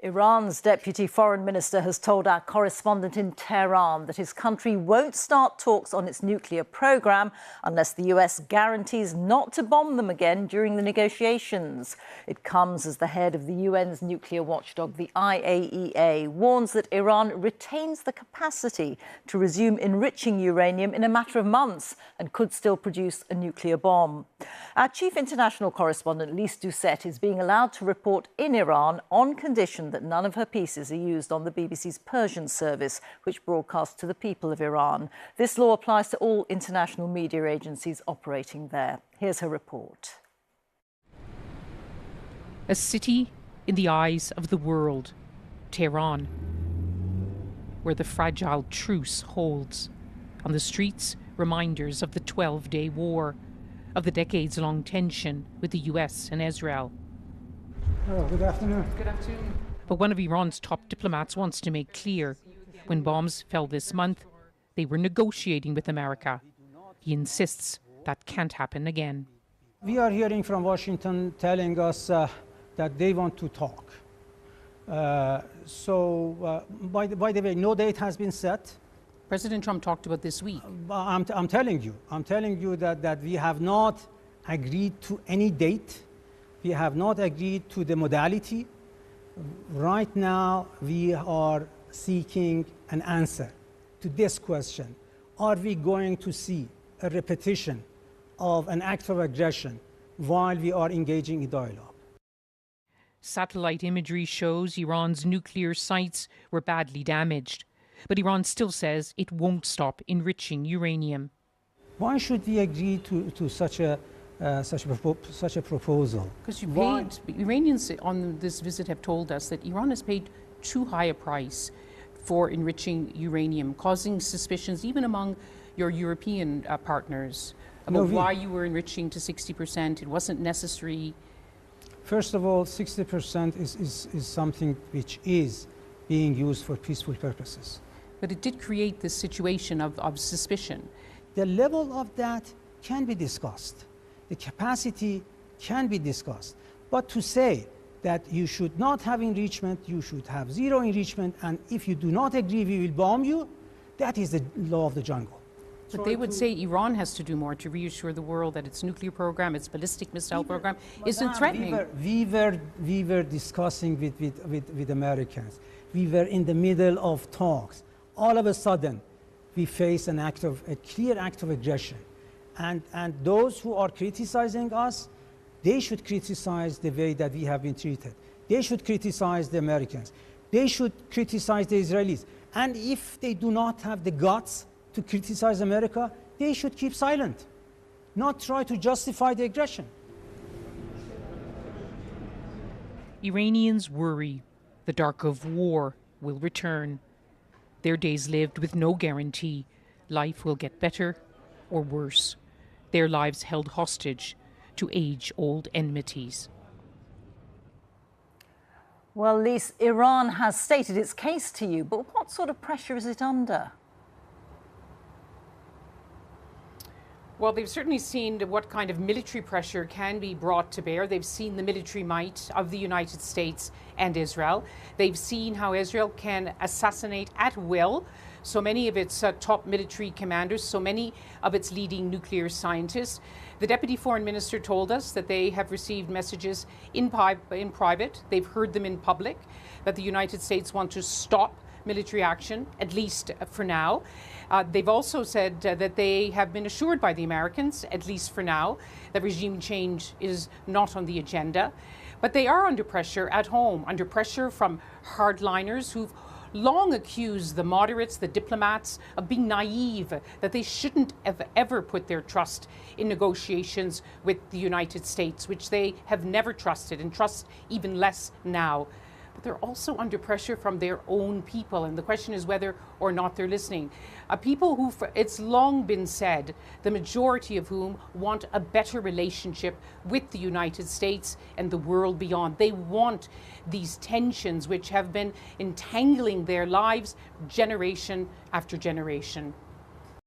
Iran's deputy foreign minister has told our correspondent in Tehran that his country won't start talks on its nuclear program unless the US guarantees not to bomb them again during the negotiations. It comes as the head of the UN's nuclear watchdog, the IAEA, warns that Iran retains the capacity to resume enriching uranium in a matter of months and could still produce a nuclear bomb. Our chief international correspondent, Lise Doucette, is being allowed to report in Iran on condition that none of her pieces are used on the BBC's Persian service, which broadcasts to the people of Iran. This law applies to all international media agencies operating there. Here's her report. A city in the eyes of the world, Tehran, where the fragile truce holds. On the streets, reminders of the 12-day war, of the decades-long tension with the US and Israel. Oh, good afternoon. Good afternoon. But one of Iran's top diplomats wants to make clear, when bombs fell this month, they were negotiating with America. He insists that can't happen again. We are hearing from Washington telling us that they want to talk. By the way, no date has been set. President Trump talked about this week. I'm telling you that we have not agreed to any date. We have not agreed to the modality. Right now, we are seeking an answer to this question. Are we going to see a repetition of an act of aggression while we are engaging in dialogue? Satellite imagery shows Iran's nuclear sites were badly damaged. But Iran still says it won't stop enriching uranium. Why should we agree to such a proposal? Because Iranians on this visit have told us that Iran has paid too high a price for enriching uranium, causing suspicions even among your European partners about why you were enriching to 60%. It wasn't necessary. First of all, 60% is something which is being used for peaceful purposes. But it did create this situation of suspicion. The level of that can be discussed. The capacity can be discussed. But to say that you should not have enrichment, you should have zero enrichment, and if you do not agree, we will bomb you, that is the law of the jungle. But they would say Iran has to do more to reassure the world that its nuclear program, its ballistic missile program, isn't threatening. We were discussing with Americans. We were in the middle of talks. All of a sudden, we face a clear act of aggression. And those who are criticizing us, they should criticize the way that we have been treated. They should criticize the Americans. They should criticize the Israelis. And if they do not have the guts to criticize America, they should keep silent, not try to justify the aggression. Iranians worry the dark of war will return. Their days lived with no guarantee life will get better or worse. Their lives held hostage to age-old enmities. Well, Lise, Iran has stated its case to you, but what sort of pressure is it under? Well, they've certainly seen what kind of military pressure can be brought to bear. They've seen the military might of the United States and Israel. They've seen how Israel can assassinate at will so many of its top military commanders, so many of its leading nuclear scientists. The Deputy Foreign Minister told us that they have received messages in private, they've heard them in public, that the United States want to stop military action, at least for now. They've also said that they have been assured by the Americans, at least for now, that regime change is not on the agenda. But they are under pressure at home, under pressure from hardliners who've long accused the moderates, the diplomats, of being naive, that they shouldn't have ever put their trust in negotiations with the United States, which they have never trusted and trust even less now. But they're also under pressure from their own people, and the question is whether or not they're listening. People who, it's long been said, the majority of whom want a better relationship with the United States and the world beyond. They want these tensions which have been entangling their lives generation after generation.